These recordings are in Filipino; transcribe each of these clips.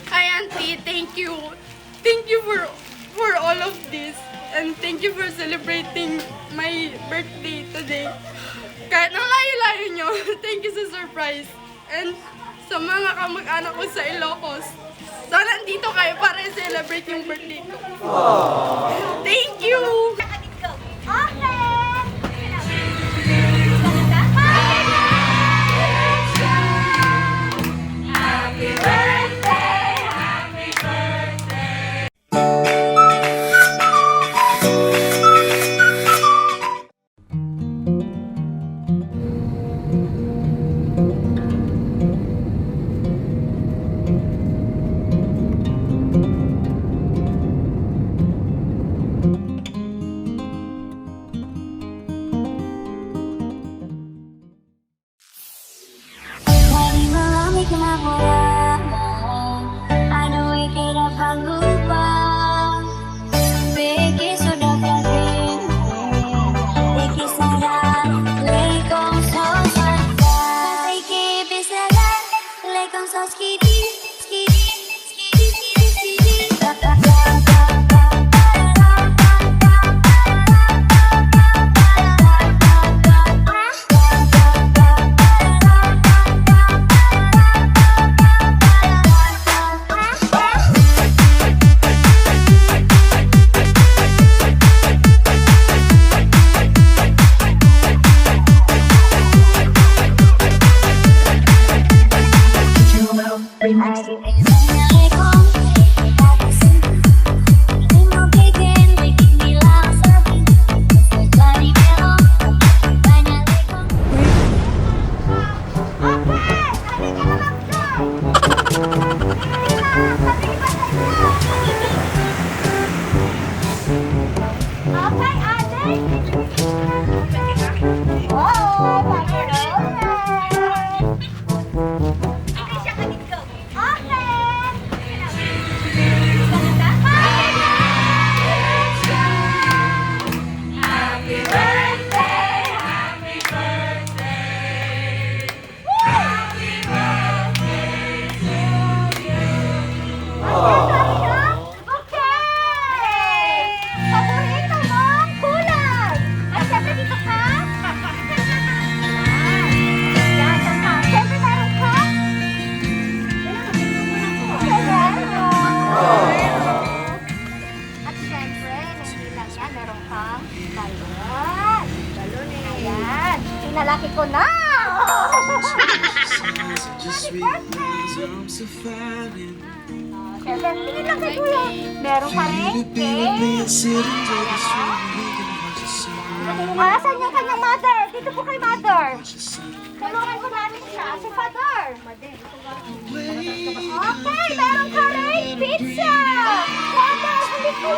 Hi, Auntie. Thank you. Thank you for all of this. And thank you for celebrating my birthday today. Kahit nang layo-layo nyo, thank you sa surprise. And sa mga kamag-anak ko sa Ilocos, sana andito kayo para i-celebrate yung birthday ko. Thank you! Happy birthday, happy birthday. Lalaki ko na! Siyempre, tingin lang kay Kuya. Meron pa rin cake. Asan yung kanyang mother? Dito po kay mother. Tulungan ko namin siya. Si father. Okay, meron ka rin pizza! Father, halik ko!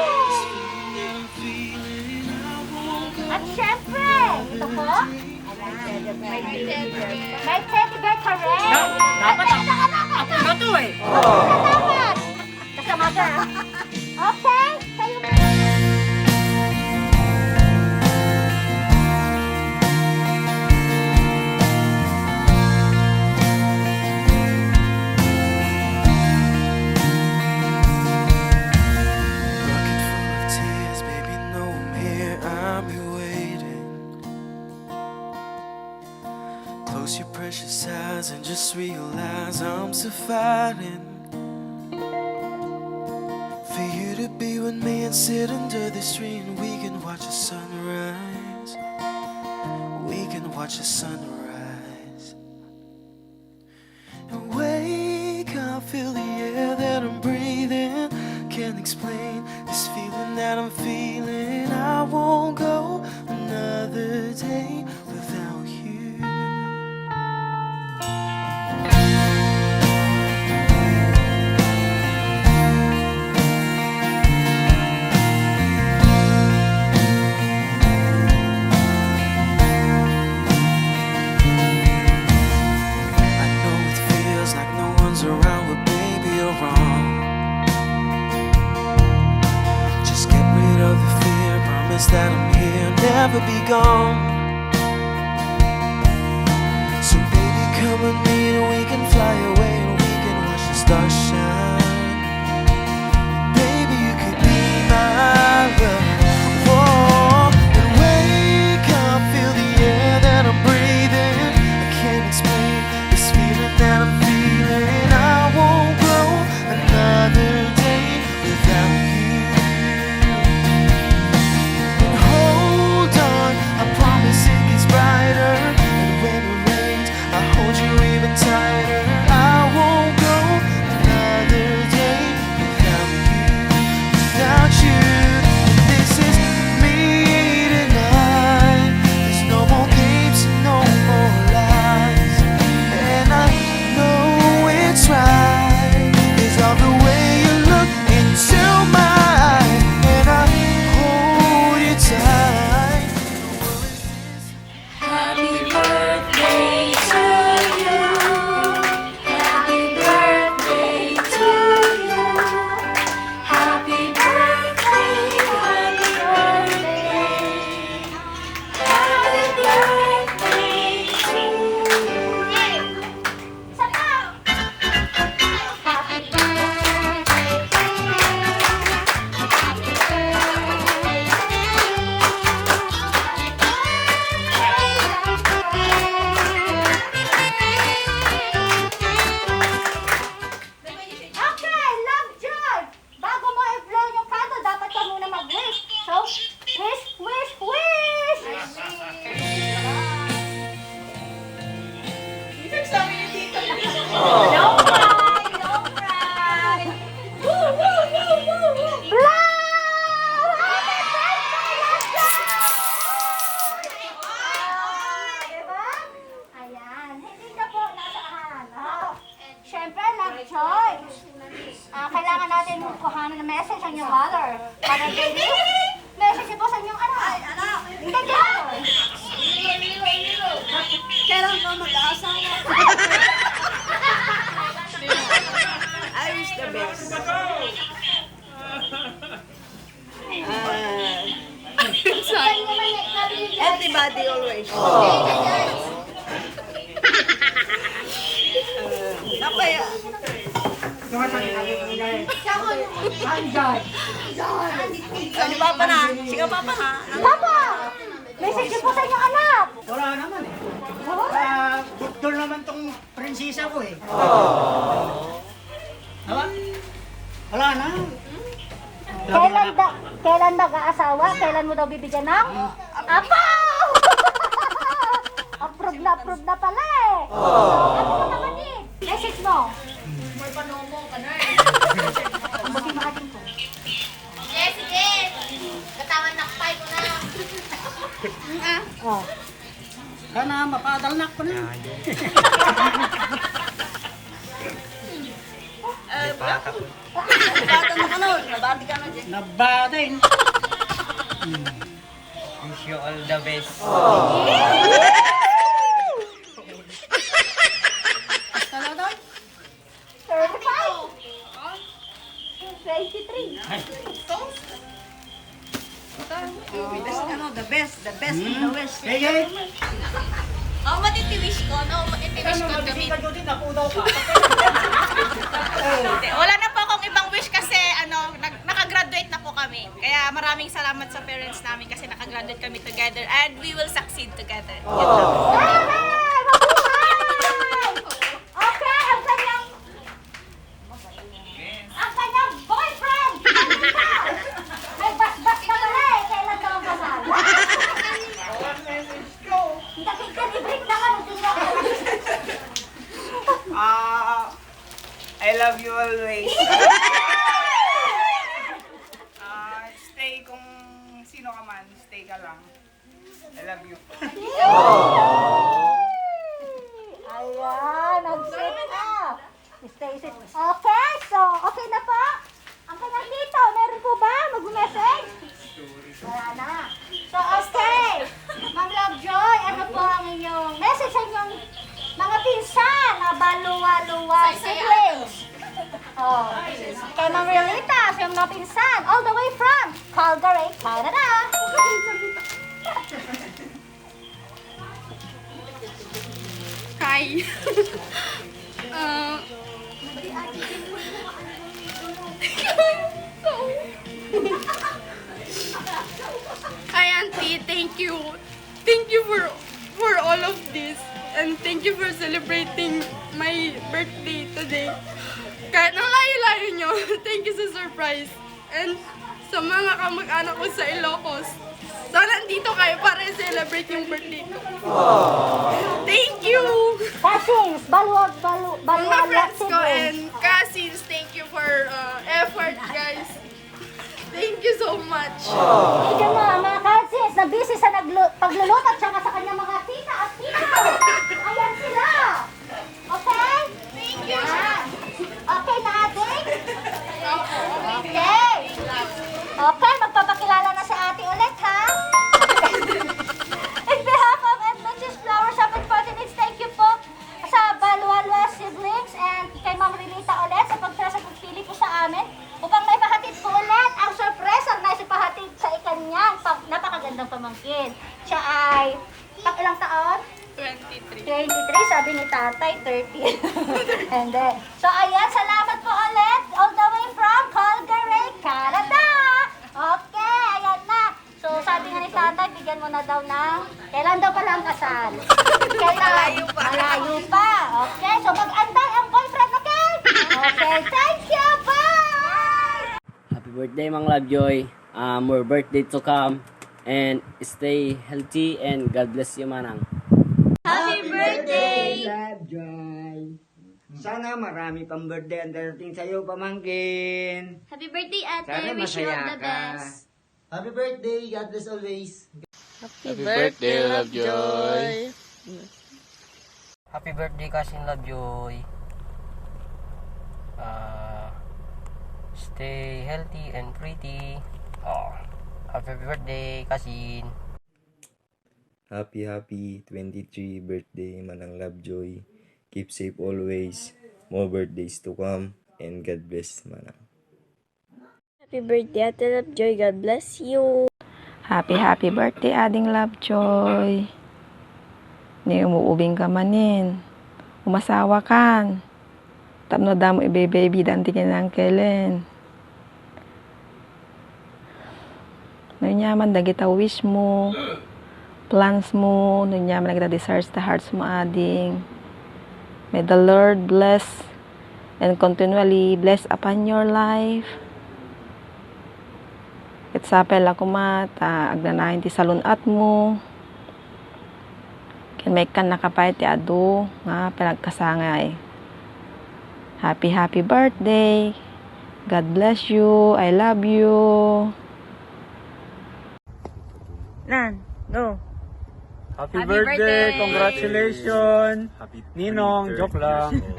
At siyempre, ito po. May teddy bear ka rin. Dapat ako na to eh. Dapat. Kasi mother. Okay, kayo. Close your precious eyes and just realize I'm so fighting for you to be with me and sit under this tree and we can watch the sunrise. We can watch the sunrise and wake up, feel the air that I'm breathing. Can't explain this feeling that I'm feeling. I won't go another day without you. Around, but baby, you're wrong. Just get rid of the fear. Promise that I'm here, never be gone. So baby, come with me and we can fly away and we can watch the stars shine. kuhanan ng message ang iyong mother. Mother baby, message po sa inyong anak. Ay, anak! Hindi ka! Kailan ka mag-aasawa? I wish the best. Everybody always. Napaya. Ano papa na? Sige papa na. Papa! Message po sa inyong anak. Wala naman eh. Doon naman tong prinsesa ko eh. Wala? Wala na. Kailan mag-aasawa? Kailan mo daw bibigyan ng? Apa! Approve na pala eh. Ano mo naman eh? Message mo. May panomo ka na Buti makating ko. Sige. Katawan nakpay ko na. Oh. Sana mapadalnak ko na. Bata mo ka nun. Nabati ka na dyan. Nabatin. Wish you all the best. Ano daw? 35. 23. The best in the west. Sige. Ang matitiwish ko, kami. Napudaw ka. Wala na po akong ibang wish kasi nakagraduate na po kami. Kaya maraming salamat sa parents namin kasi nakagraduate kami together and we will succeed together. Yun lang. Hey! Mabuhay! Okay, ang kanyang boyfriend! May bas-bas ka pala eh. Kailan ka ang kasal? Nakikalibrate naman. I love you always. Stay kung sino ka man, stay ka lang. I love you. Ayan, nag-sit na. Stay sit. Okay, so, okay na po? Ang kanyang tito, meron po ba mag-message? Wala na. So, okay. Ma'am Lovejoy, ano po ang inyong message sa inyong mga pinsan na Baloaloa siblings? Oh, kay Ma'am Relita, sa inyong mga pinsan, all the way from Calgary, Canada. Hi. Hi, Auntie. Thank you. Thank you for all of this. And thank you for celebrating my birthday today. Kahit nang layo-layo nyo, thank you sa surprise. And sa mga kamag-anak ko sa Ilocos, sana nandito kayo para i-celebrate yung birthday ko. Thank you! Cousins, Mga Baloaloa friends ko siblings. and cousins, thank you for effort, guys. Thank you so much. Medyo mga cousins na busy sa pagluluto at saka sa kanyang mga tita at tito. Ayan sila. Okay? Thank you. Okay na ating? Okay. Okay, magpapakilala na si ate ulit, ha? In behalf of Adventist Flower Summit Patronage, thank you po sa Baloaloa siblings and kay Ma'am Relita ulit sa pagtrasa pagpili po sa amin upang may pahatid po ulit ang sorpresa na isipahatid sa ikanyang napakagandang pamangkin. Siya ay ilang taon? 23. 23, sabi ni tatay, 30. And then, so ayan, salamat po ulit, all the way from Calgary, Canada. Okay, ayan na. So sabi nga ni tatay, bigyan mo na daw ng, kailan daw pala ang kasal? Kailan? Malayo pa. Okay, so mag-antay ang boyfriend, okay? Okay, thank you, bye! Happy birthday, Mang Lovejoy. More birthday to come. And stay healthy and God bless you, Manang. Happy birthday! Lovejoy. Sana marami pang birthday ang darating sa'yo, pamangkin. Happy birthday, ate. Sana masaya ka. Happy birthday, God bless always. Happy birthday, Lovejoy. Happy birthday, Cousin Lovejoy. Stay healthy and pretty. Oh, happy birthday, Kasin. Happy 23 birthday Manang Lovejoy. Keep safe always. More birthdays to come and God bless Manang. Happy birthday, Ate Lovejoy. God bless you. Happy birthday, Ading Lovejoy. Ni umuubing ka manin. Umasawa kan. Tapno damo ibe-baby danti ka ng kailan. Nanyaman dagita wish mo. Plans mo. Nanyaman dagita desires the hearts mo, Ading. May the Lord bless and continually bless upon your life. Itsapel ako mata, agnanahin ti salunat mo. Ken may kan nakapay ti adu, nga pinagkasangay. Happy birthday. God bless you. I love you. Nan, go. Happy birthday! Congratulations! Ninong, joke lang. Bucket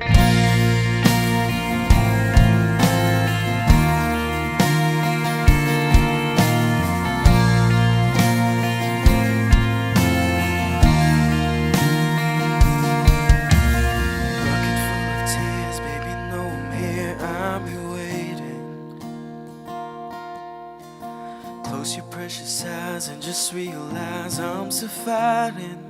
full of tears, baby, know I'm here, I'm here waiting. Close your precious eyes and just realize I'm still fighting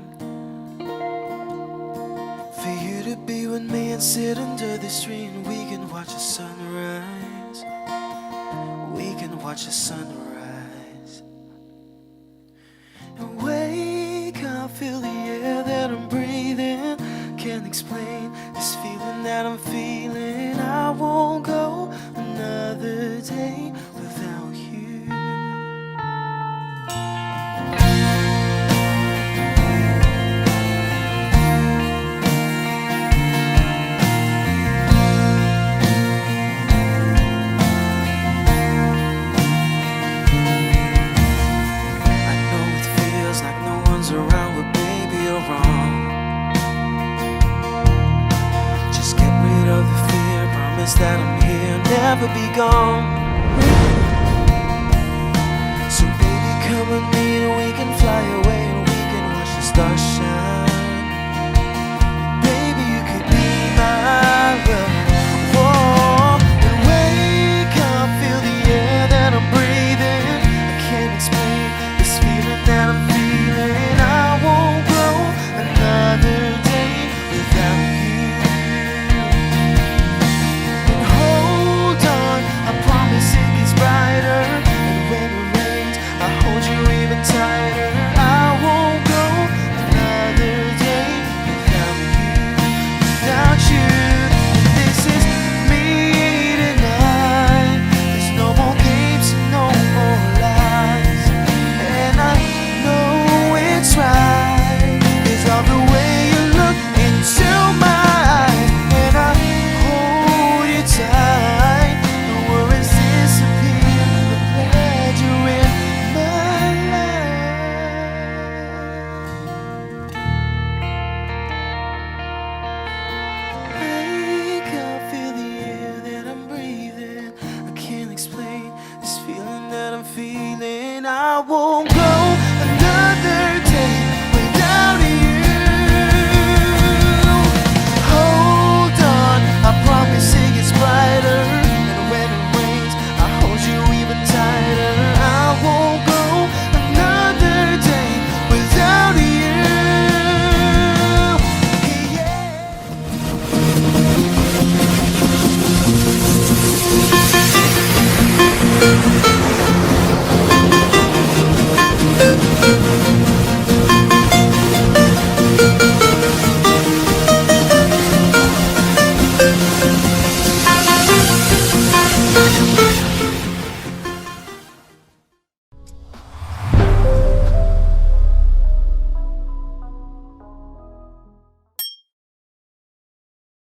for you to be with me and sit under this tree and we can watch the sunrise. We can watch the sunrise. And wake up, feel the air that I'm breathing. Can't explain this feeling that I'm feeling. I won't go another day without you. I know it feels like no one's around, but baby, you're wrong. Just get rid of the fear, promise that I'm here, never be gone. So baby, come with me and we can fly away and we can watch the stars shine.